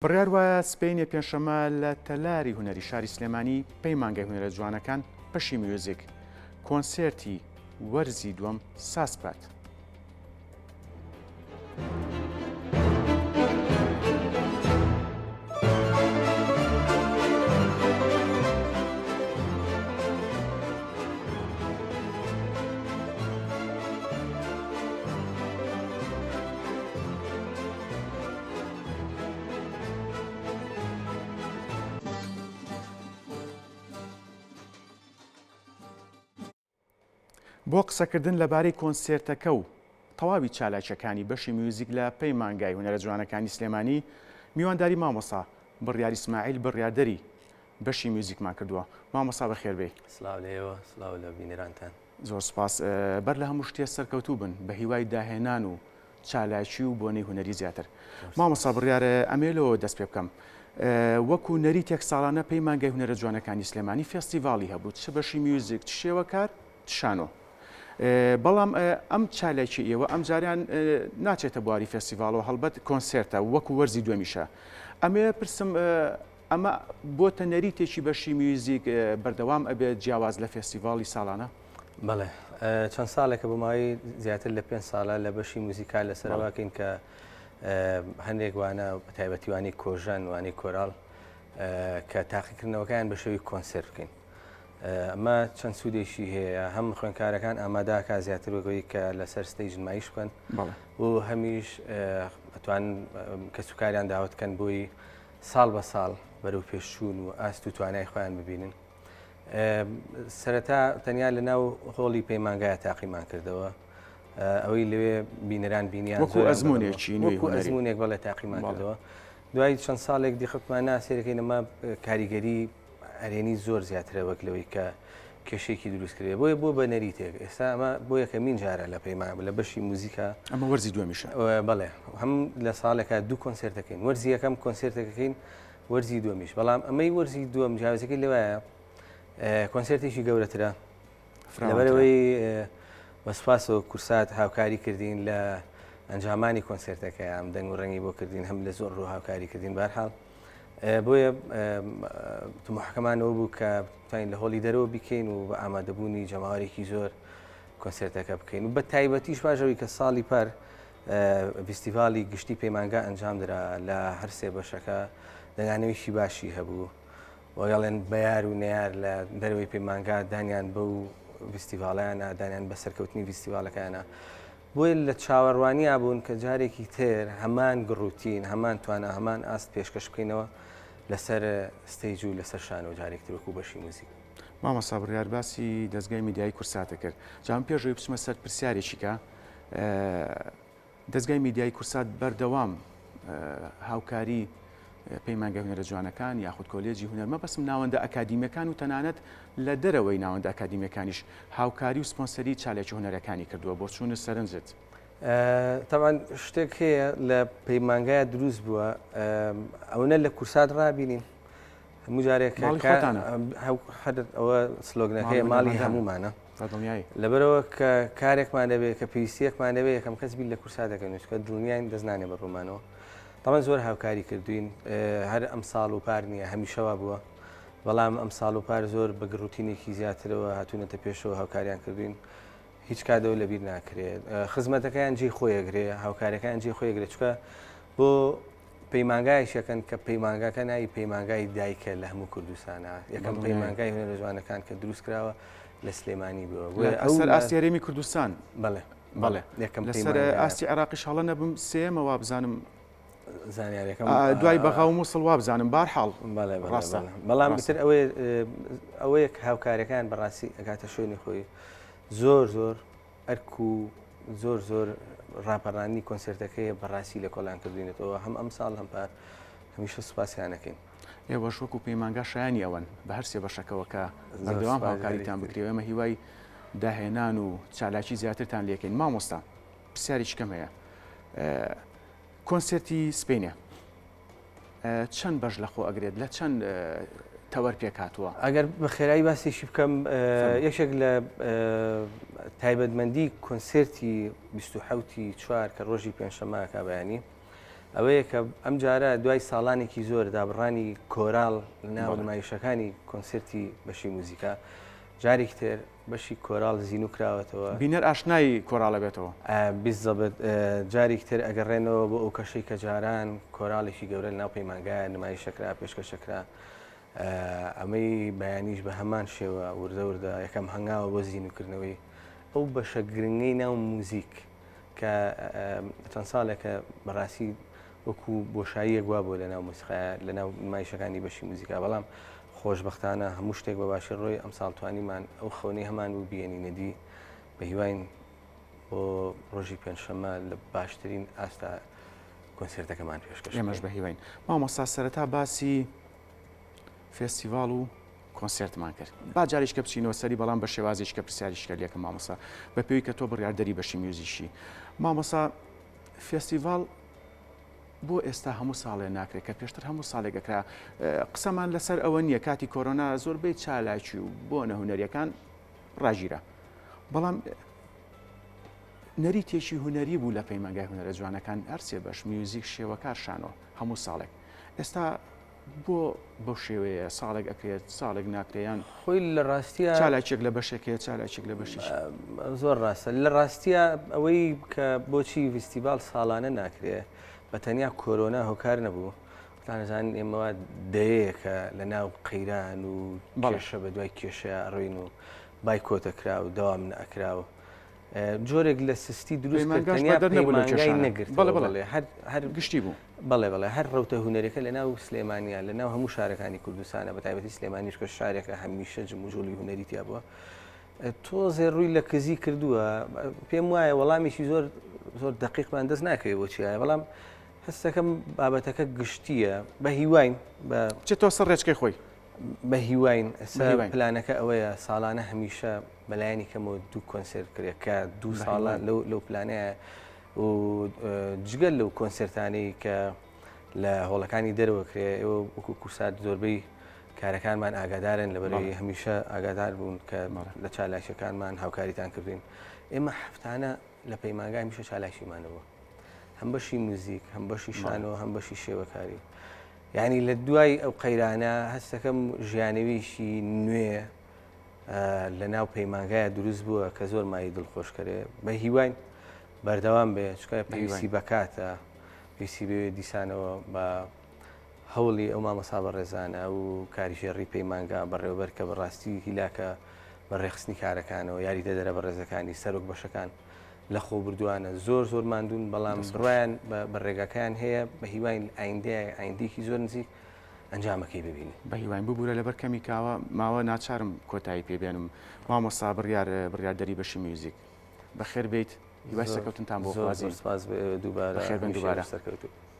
بڕیار وایە سبەینێ پێنجشەممە لە تەلاری هونەری شاری سلێمانی پەی مانگای هونەرە جوانەکان پەشی میوزیک کۆنسێرتی وەرزی دووەم ساسپات. بۆ قسەکردن لەبارەی کۆنسێرتەکە و تەواوی چالاکیەکانی بەشی میوزیک لە پەی مانگای هونەرە جوانەکانی سلێمانی میوانداری مامۆستا بڕیار ئیسماعیل بڕیاردەری بەشی میوزیکمان کردووە. مامۆستا بەخێربێ. سلااو لێەوە سلااو لە بینێرانتان. زۆر سپاس. بەر لە هەموو شتێ سەرکەوتوو بن بە هیوای داهێنان و چالاکی و بۆنەی هونەری زیاتر. مامۆستا بڕیارە ئەمێلەوە دەست پێ بکەم. وەکو نەریتێک ساڵانە پەی مانگای هونەرە جوانەکانی سلێمانی فێستیڤاڵی هەبوو، چ بەشی میوزیک چ شێوەکار شانۆ. بەڵام ئەم چالاکی ئێوە ئەم جاریان ناچێتە بواری فێستیڤالەوە، هەڵبەت کۆنسێرتە وەکو وەرزی دووەمیشە. ئەمێ پرسم ئەمە بۆتە نەریتێکی بەشی میوزیک بەردەوام ئەبێت جیاواز لە فێستیڤاڵی ساڵانە؟ بەڵێ چەند ساڵێکە بۆماوەی زیاتر لە 5 ساڵە لە بەشی موزیکال لەسەرواکەین کە هەندێک وانە تایبەتیوانی کۆژان وانی کۆرال کە تاقیکردنەوەکان بە شێوی کۆنسێرت بکەین. ئەمە چەند سوودێکی هەیە، هەم خوێندکارەکان ئاماداکە زیاتر وەگەوەی کە لەسەر ستەیج نمایش بکەن و هەمیش ئەتوان کە سوکاریان داوتکەن بۆی ساڵ بە ساڵ بەرەو پێشچوون و ئاست و توانای خۆیان ببینن. سەرەتا تەنیا لە ناو هۆڵی پەیمانگایە تاقیمان کردەوە، ئەوەی لەوێ بینەران بینیان وەکو ئەزمونێکی وەکو ئەزمونێک بەڵێ تاقیمان کردەوە. دوای چەند ساڵێک دیخەتمان ناسێرەکەی نەما کاریگەری ئەرێنی زۆر زیاترە وەک لەوەی کە کێشێکی دروستکرێ بۆیە بۆ بە نەریتێک. ئێستا ئەمە بۆ یەکەمین جارە لە پەیمان لە بەشی موزیکە ئەمە وەرزی دووەمیشە. بەڵێ هەم لە ساڵێکە دوو کۆنسێرتەکەین، وەرزی یەکەم کۆنسێرتەکەین، وەرزی دووەمیش. بەڵام ئەمەی وەرزی دووەم جیاوازەکەی لەوەیە کۆنسێرتێکی گەورەترە لەبەرەوەی بەسپاسەوە کورسات هاوکاری کردین لە ئەنجامانی کۆنسێرتەکە ئەم دەنگ و ڕەنگی بۆ کردین، هەم لە زۆر ڕوو هاوکاری کردین. بەرحاڵ بۆیە تماحکەمانەوە بوو کە توانین لە هۆڵی دەرەوە بیکەین و بە ئامادەبوونی جەماوەرێکی زۆر کۆنسێرتەکە بکەین و بە تایبەتیش باشەوەی کە ساڵی پار فستیڤالی گشتی پەیمانگا ئەنجام درا لە هەر سێ بەشەکە دەنگانەوەیشی باشی هەبوو وەگەڵێن بەیار و نەیار لە دەرەوەی پەیمانگا دانیان بەو فستیڤاڵیانە دانیان بە سەرکەوتنی فستیڤالەکانە. بۆیە لە چاوەڕوانیا بوون کە جارێکی تر هەمان گڕوتین هەمان توانە هەمان ئاست پێشکەش بکەینەوە لەسەر ستەیج و لەسەر شانۆ جارێکتر وەکو بەشی موزیک. مامۆستا بڕیار باسی دەستگای میدیایی کورساتە کرد. جام پێشەوەی بچمە سەر پرسیارێکی کە دەستگای میدیایی کورسات بەردەوام هاوکاری پەیمانگای هونەرە جوانەکان یاخود کۆلێجی هونەر مەبەستم ناوەندە ئەکادیمیەکان و تەنانەت لە دەرەوەی ناوەندە ئەکادیمیەکانیش هاوکاری و سپۆنسەری چالێکی هونەرەکانی کردووە بۆ چوونە سەرنجت. تاوان شتێک هەیە لە پەیمانگایە دروست بووە ئەوەنە لە کورسات ڕابینین هەموو جارێک ئەوە سلۆگنەکەی ماڵی هەمومانە لەبەرەوە کە کارێکمان دەبێت کە پێویستیەکمان دەبێت یەکەم کەس بیر لە کورسات دەکەن کە دڵنیان دەستنانێ بە ڕوومانەوە. تاوان زۆر هاوکاری کردوین، هەر ئەم ساڵ و پار نییە هەمیشەوە بووە، بەڵام ئەم ساڵ و پار زۆر بە گڕوتینێکی زیاترەوە هاتوونەتە پێشەوە هاوکاریان کردوین، هیچ کادەوە لەبیر ناکرێت. خزمەتەکەیان جێی خۆیەگرێ، هاوکارەکان جێی خۆیەگرێت، چکە بۆ پەیمانگایشەکەن کە پەیمانگاکە ناوی پەیمانگای دایکە لە هەموو کوردستانە، یەکەم پەیمانگای هونەرە جوانەکان کە دروست کراوە لە سلێمانی بووە لەسەر ئاستی هەرێمی کوردستان. بەڵێ بەڵێ لەسەر ئاستی عێراقی شاڵە نەبم سێمەوە بزانم زانیارەکەم دوای بەغا و مووسڵ وا بزانم بارحاڵ ڕاستە. بەڵام بتر ئەوەیە هاوکارەکان بەڕاستی ئەگاتە شوێنی خۆی زۆر زۆر ئەرک و زۆر زۆر ڕاپەڕانی کۆنسێرتەکەی بەڕاستی لە کۆلان کردوینێتەوە هەم ئەم ساڵ هەم پار هەمیشە سوپاسیانەکەین. ئێوەش وەکو پەیمانگا شایانی ئەوەن بە هەر سێ بەشەکەەوە کە بەردەوام هاوکاریتان بکرێەوە ئەمە هیوای داهێنان و چالاکی زیاترتان لێکەین. مامۆستا پرسیارێکی کەم هەیە، کۆنسێرتی سبەینێ چەند بەش لەخۆ ئەگرێت لە چەند تەوەر پێک هاتووە؟ ئەگەر بە خێرایی باسێکی بکەم یەکێک لە تایبەتمەندی کۆنسێرتی 27 چوار کە ڕۆژی پێنجشەممە کابیانی ئەوەیە کە ئەم جارە دوای ساڵانێکی زۆر دابڕانی کۆراڵ لە ناو نمایشەکانی کۆنسرتی بەشی موزیکا جارێک تر بەشی کۆراڵ زیینو کراوەتەوە بینەر ئاشنایی کۆراڵە بێتەوە بیزەبێت جارێک تر ئەگەڕێنەوە بۆ ئەو کەشەی کە جاران کۆراڵێکی گەورە لە ناو پەیمانگایە نمایشەکرا پێشکەشەکرا ئەمەی بەیانیش بە هەمان شێوە وردە وردە یەکەم هەنگاوە بۆ زیینوکردنەوەی ئەو بەشە گرنگەی ناو موزیک کە چەند ساڵێکە بەڕاستی وەکو بۆشاییە گوا بۆ لە ناو موسیقایە لە ناو نمایشەکانی بەشی موزیکا بەڵام خۆشبەختانە هەموو شتێک بە باشی ڕۆی ئەم ساڵ توانیمان ئەو خەونەی هەمان بوو بیێنینەدی بە هیواین بۆ ڕۆژی پێنجشەممە لە باشترین ئاستا کۆنسرتەکەمان پێشکەش ئێمەش بە هیواین مامۆستا سەرەتا باسی فێستیڤاڵ و کۆنسرتمان کرد با جاریشکە بچینەوە سەری بەڵام بە شێوازیشکە پرسیاریشکە لێکە مامۆستا بە پێوی کە تۆ بڕیاردەری بەشی میوزیشی مامۆستا فێستیڤاڵ بۆ ئێستا هەموو ساڵێ ناکرێت کە پێشتر هەموو ساڵێکەکرا قسەمان لەسەر ئەوە نییە کاتی کۆرۆنا زۆربەی چالاکی و بۆ نەهونەریەکان ڕاژیرە بەڵام نەریتێکی هوەری بوو لە پەیمانگای هوەرە جوانەکان هەرسێ بەش میوزیک شێوەکار شانەوە هەموو ساڵێک ئێستا بۆ بەو شێوەیە ساڵێک ئەکرێت ساڵێک ناکرێیان خۆی لە ڕاستیە چالاکێک لە بەشێکەیە چالاکێک لە بەشیش زۆر ڕاستە لە ڕاستیە ئەوەی کە بۆچی فیستیڤال ساڵانە ناکرێ بە تەنیا کۆرۆنا هۆکار نەبوو نەزان ئێمەوە دەیەکە لە ناو قەیران و بەڵێشە بە دوای کێشەیە ڕۆین و بای کۆتەکرا و دەوام نەکراوە جۆرێک لە سستی دروست نەگرت هەر گشتی بوو بەڵێ هەر ڕوتە هوەرەکە لە ناو سلێمانیا لە ناو هەموو شارەکانی کوردستانە بە تایبەتی سلێمانیش کە شارێکە هەمیشە جموجۆلی هوەری تیا بووە تۆزێ ڕووی لە کزی کردووە پێم وایە وەڵامیشی زۆر دقیقمان دەست ناکەوێت بۆچیایە بەڵام هەستەکەم بابەتەکە گشتیە بە هیواین چ تۆ سەر ڕێچکەی خۆی بە هیواین پلانەکە ئەوەیە ساڵانە هەمیشە بەلایانی کەمەوە دوو کۆنسرت کرێت کە دوو ساڵە لەو پلانەیە و جگەل لەو کۆنسرتانەی کە لە هۆڵەکانی دەرەوە کرێ ئێوە وەکو کوسات زۆربەی کارەکانمان ئاگادارن لەبەرەوەی هەمیشە ئاگادار بوون کە لە چالاشەکانمان هاوکاریتان کردین ئێمە هەفتانە لە پەیمانگای هەمیشە چالاشیمانەوە هەم بەشی موزیک هەم بەشی شانەوە هەم بەشی شێوەکاری یعنی لە دوای ئەو قەیرانە هەستەکەم ژیانەویشی نوێ لە ناو پەیمانگایە دروست بووە کە زۆر مای دڵخۆشکەرێ بە هیواین بەردەوام بێ چکە پێویستی بەکاتە پێویستی بێ دیسانەوە بە هەوڵی ئەو مامەسا بەڕێزانە و کاریژێڕی پەیمانگا بەڕێوەبەر کە بەڕاستی هیلاکە بە ڕێخستنی کارەکانەوە یاری دەدەرە بە ڕێزەکانی سەرۆک بەشەکان لە خۆ بردووانە زۆر ماندوون بەڵام بڕیان بە ڕێگاکان هەیە بە هیواین ئایندێکی زۆر نزیک ئەنجامەکەی ببینی بە هیواین ببوورە لەبەر کەمی کاوە ماوە ناچارم کۆتایی پێبێنم مامۆستا بڕیاردەری بەشی میوزیک بەخێر بیت هیوای سەرکەوتنتان بۆ خوازی سپاس دووبارە بەخێر بن دووبارە سەرکەوتو